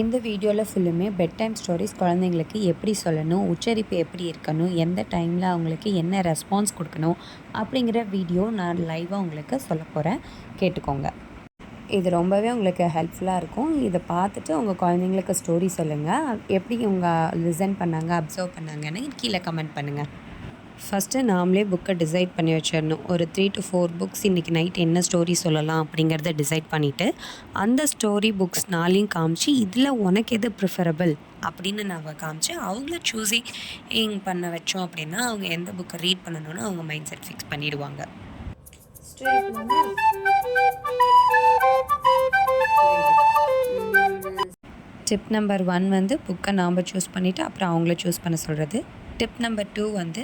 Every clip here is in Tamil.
இந்த வீடியோவில் ஃபுல்லுமே பெட் டைம் ஸ்டோரிஸ் குழந்தைங்களுக்கு எப்படி சொல்லணும், உச்சரிப்பு எப்படி இருக்கணும், எந்த டைமில் அவங்களுக்கு என்ன ரெஸ்பான்ஸ் கொடுக்கணும் அப்படிங்கிற வீடியோ நான் லைவாக உங்களுக்கு சொல்ல போகிறேன். கேட்டுக்கோங்க. இது ரொம்பவே உங்களுக்கு ஹெல்ப்ஃபுல்லாக இருக்கும். இதை பார்த்துட்டு உங்கள் குழந்தைங்களுக்கு ஸ்டோரி சொல்லுங்கள். எப்படி இவங்க லிசன் பண்ணாங்க, அப்சர்வ் பண்ணாங்கன்னு கீழே கமெண்ட் பண்ணுங்கள். ஃபஸ்ட்டு நாமளே புக்கை டிசைட் பண்ணி வச்சிடணும். ஒரு 3 to 4 புக்ஸ் இன்றைக்கி நைட் என்ன ஸ்டோரி சொல்லலாம் அப்படிங்கிறத டிசைட் பண்ணிவிட்டு அந்த ஸ்டோரி புக்ஸ் நாளையும் காமிச்சு இதில் உனக்கு எது ப்ரிஃபரபிள் அப்படின்னு நாங்கள் காமிச்சு அவங்கள சூஸிங் பண்ண வச்சோம் அப்படின்னா அவங்க எந்த புக்கை ரீட் பண்ணணும்னு அவங்க மைண்ட் செட் ஃபிக்ஸ் பண்ணிடுவாங்க. டிப் நம்பர் 1 புக்கை நாம் சூஸ் பண்ணிவிட்டு அப்புறம் அவங்கள சூஸ் பண்ண சொல்கிறது. டிப் நம்பர் 2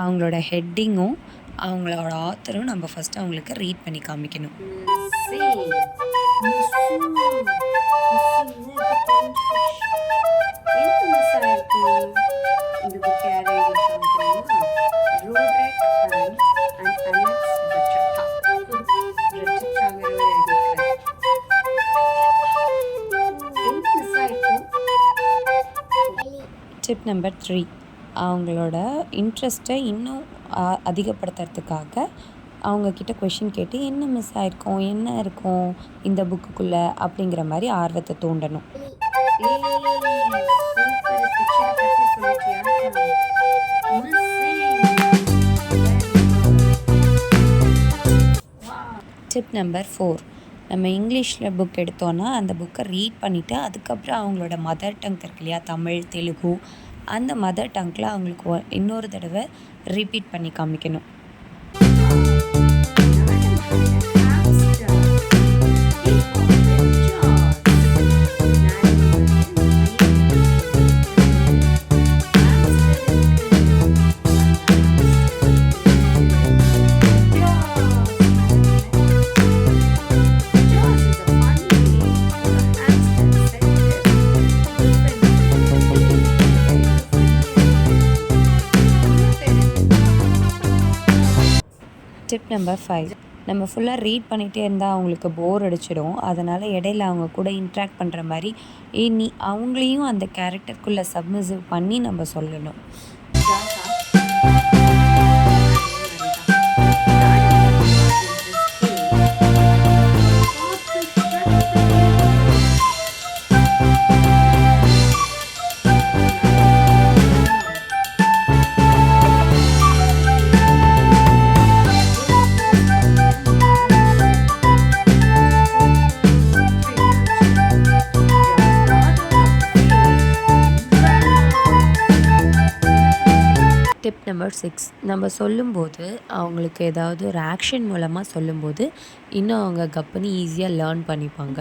அவங்களோட ஹெட்டிங்கும் அவங்களோட ஆத்தரும் நம்ம ஃபஸ்ட்டு அவங்களுக்கு ரீட் பண்ணி காமிக்கணும். டிப் நம்பர் 3 அவங்களோட இன்ட்ரெஸ்ட்டை இன்னும் அதிகப்படுத்துறதுக்காக அவங்கக்கிட்ட கொஷின் கேட்டு என்ன மிஸ் ஆகிருக்கும், என்ன இருக்கும் இந்த புக்குக்குள்ளே அப்படிங்கிற மாதிரி ஆர்வத்தை தூண்டணும். டிப் நம்பர் 4 நம்ம இங்கிலீஷில் புக் எடுத்தோன்னா அந்த புக்கை ரீட் பண்ணிவிட்டு அதுக்கப்புறம் அவங்களோட மதர் டங் இருக்கு இல்லையா, தமிழ், தெலுங்கு, அந்த மதர் டங்கில் அவங்களுக்கு இன்னொரு தடவை ரிப்பீட் பண்ணி காமிக்கணும். டிப் நம்பர் 5 நம்ம ஃபுல்லாக ரீட் பண்ணிகிட்டே இருந்தால் அவங்களுக்கு போர் அடிச்சிடும். அதனால் இடையில அவங்க கூட இன்ட்ராக்ட் பண்ணுற மாதிரி நீ அவங்களையும் அந்த கேரக்டருக்குள்ளே சப்மிசிவ் பண்ணி நம்ம சொல்லணும். டிப் நம்பர் 6 நம்ம சொல்லும்போது அவங்களுக்கு ஏதாவது ஒரு ஆக்ஷன் மூலமாக சொல்லும்போது இன்னும் அவங்க கப்புன்னு ஈஸியாக லேர்ன் பண்ணிப்பாங்க.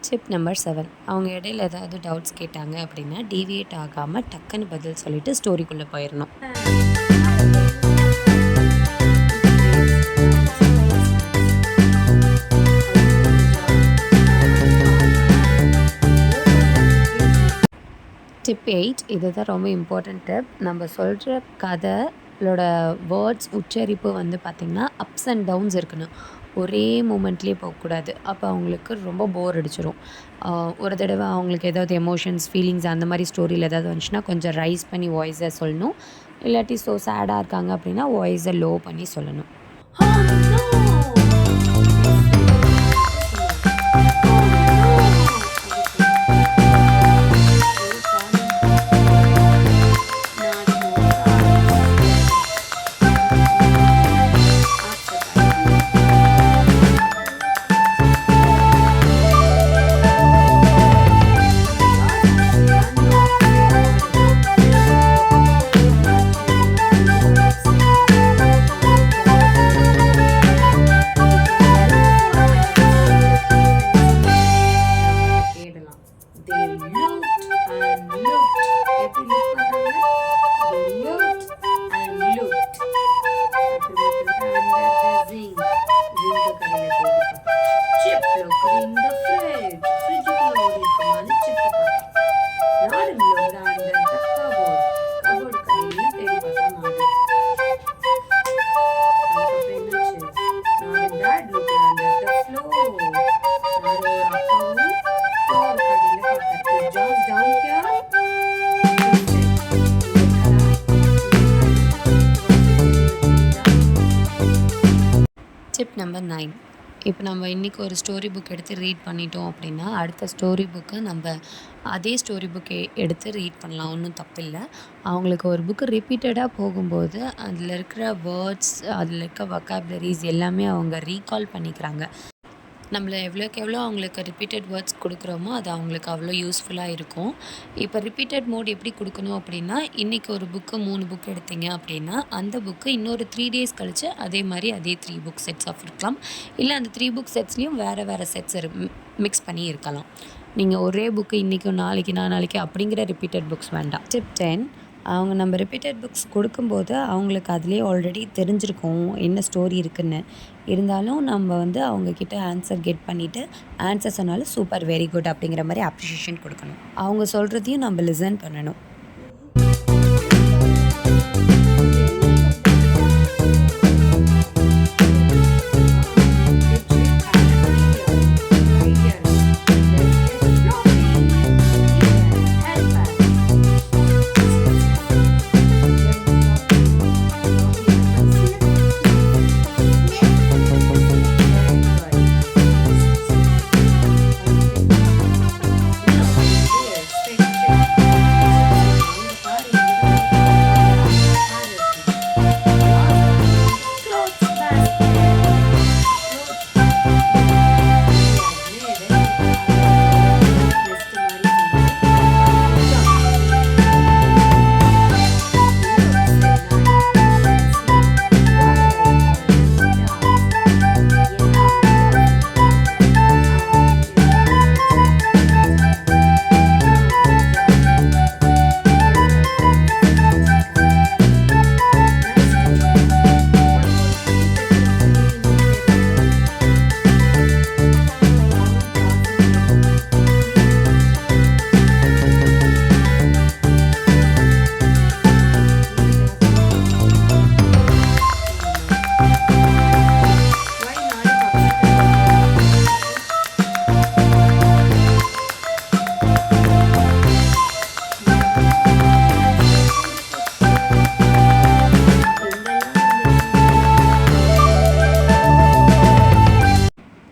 டிப் நம்பர் 7 அவங்க இடையில ஏதாவது டவுட்ஸ் கேட்டாங்க அப்படின்னா டீவியேட் ஆகாமல் டக்குன்னு பதில் சொல்லிவிட்டு ஸ்டோரிக்குள்ளே போயிடணும். டிப் 8 இதுதான் ரொம்ப இம்பார்ட்டன்ட் டிப். நம்ம சொல்கிற கதையோட வேர்ட்ஸ் உச்சரிப்பு பார்த்திங்கன்னா அப்ஸ் அண்ட் டவுன்ஸ் இருக்கணும். ஒரே மூமெண்ட்லேயே போகக்கூடாது. அப்போ அவங்களுக்கு ரொம்ப போர் அடிச்சிடும். ஒரு தடவை அவங்களுக்கு ஏதாவது எமோஷன்ஸ், ஃபீலிங்ஸ் அந்த மாதிரி ஸ்டோரியில் ஏதாவது வந்துச்சுன்னா கொஞ்சம் ரைஸ் பண்ணி வாய்ஸை சொல்லணும். இல்லாட்டி சேடாக இருக்காங்க அப்படின்னா வாய்ஸை லோ பண்ணி சொல்லணும். Tip number 9. இப்போ நம்ம இன்றைக்கி ஒரு ஸ்டோரி புக் எடுத்து ரீட் பண்ணிட்டோம் அப்படின்னா, அடுத்த ஸ்டோரி புக்கை நம்ம அதே ஸ்டோரி புக்கை எடுத்து ரீட் பண்ணலாம். ஒன்றும் தப்பில்லை. அவங்களுக்கு ஒரு புக்கு ரிப்பீட்டடாக போகும்போது அதில் இருக்கிற வேர்ட்ஸ், அதில் இருக்க வொக்காபுலரிஸ் எல்லாமே அவங்க ரீகால் பண்ணிக்கிறாங்க. நம்மள எவ்வளோக்கு எவ்வளோ அவங்களுக்கு ரிப்பீட்டட் வேர்ட்ஸ் கொடுக்குறோமோ அது அவங்களுக்கு அவ்வளோ யூஸ்ஃபுல்லாக இருக்கும். இப்போ ரிப்பீட்டட் மோட் எப்படி கொடுக்கணும் அப்படின்னா, இன்றைக்கி ஒரு புக்கு 3 புக் எடுத்தீங்க அப்படின்னா, அந்த புக்கு இன்னொரு 3 டேஸ் கழித்து அதே 3 புக் செட்ஸ் ஆஃப் இருக்கலாம். இல்லை அந்த 3 புக் செட்ஸ்லேயும் வேறு செட்ஸ் மிக்ஸ் பண்ணி இருக்கலாம். நீங்கள் ஒரே புக்கு இன்றைக்கும் நாளைக்கு நாளைக்கு அப்படிங்கிற ரிப்பீட்டட் புக்ஸ் வேண்டாம். டிப் 10. அவங்க நம்ம ரிப்பீட்டட் புக்ஸ் கொடுக்கும்போது அவங்களுக்கு அதிலே ஆல்ரெடி தெரிஞ்சிருக்கும் என்ன ஸ்டோரி இருக்குன்னு. இருந்தாலும் நம்ம அவங்கக்கிட்ட ஆன்சர் கெட் பண்ணிவிட்டு ஆன்சர் சொன்னாலும் சூப்பர், வெரி குட் அப்படிங்கிற மாதிரி அப்ரிஷியேஷன் கொடுக்கணும். அவங்க சொல்கிறதையும் நம்ம லிசன் பண்ணணும்.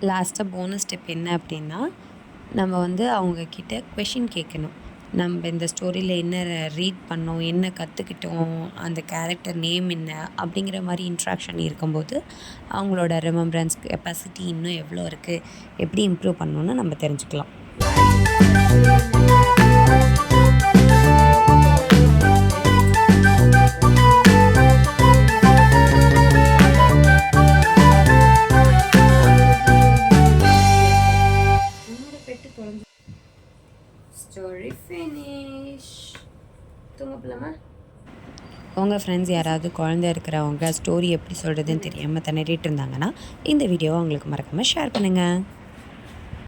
லாஸ்ட்டாக போனஸ் ஸ்டெப் என்ன அப்படின்னா, நம்ம அவங்கக்கிட்ட கொஷின் கேட்கணும். நம்ம இந்த ஸ்டோரியில் என்ன ரீட் பண்ணோம், என்ன கற்றுக்கிட்டோம், அந்த கேரக்டர் நேம் என்ன அப்படிங்கிற மாதிரி இன்ட்ராக்ஷன் இருக்கும்போது அவங்களோட ரிமெம்பரன்ஸ் கெப்பாசிட்டி இன்னும் எவ்வளோ இருக்குது, எப்படி இம்ப்ரூவ் பண்ணணுன்னு நம்ம தெரிஞ்சுக்கலாம். Story finish. தூங்க போலாமா? உங்கள் ஃப்ரெண்ட்ஸ் யாராவது குழந்தை இருக்கிறவங்க ஸ்டோரி எப்படி சொல்கிறதுன்னு தெரியாமல் திணறிட்டு இருந்தாங்கன்னா இந்த வீடியோவை அவங்களுக்கு மறக்காமல் ஷேர் பண்ணுங்கள்.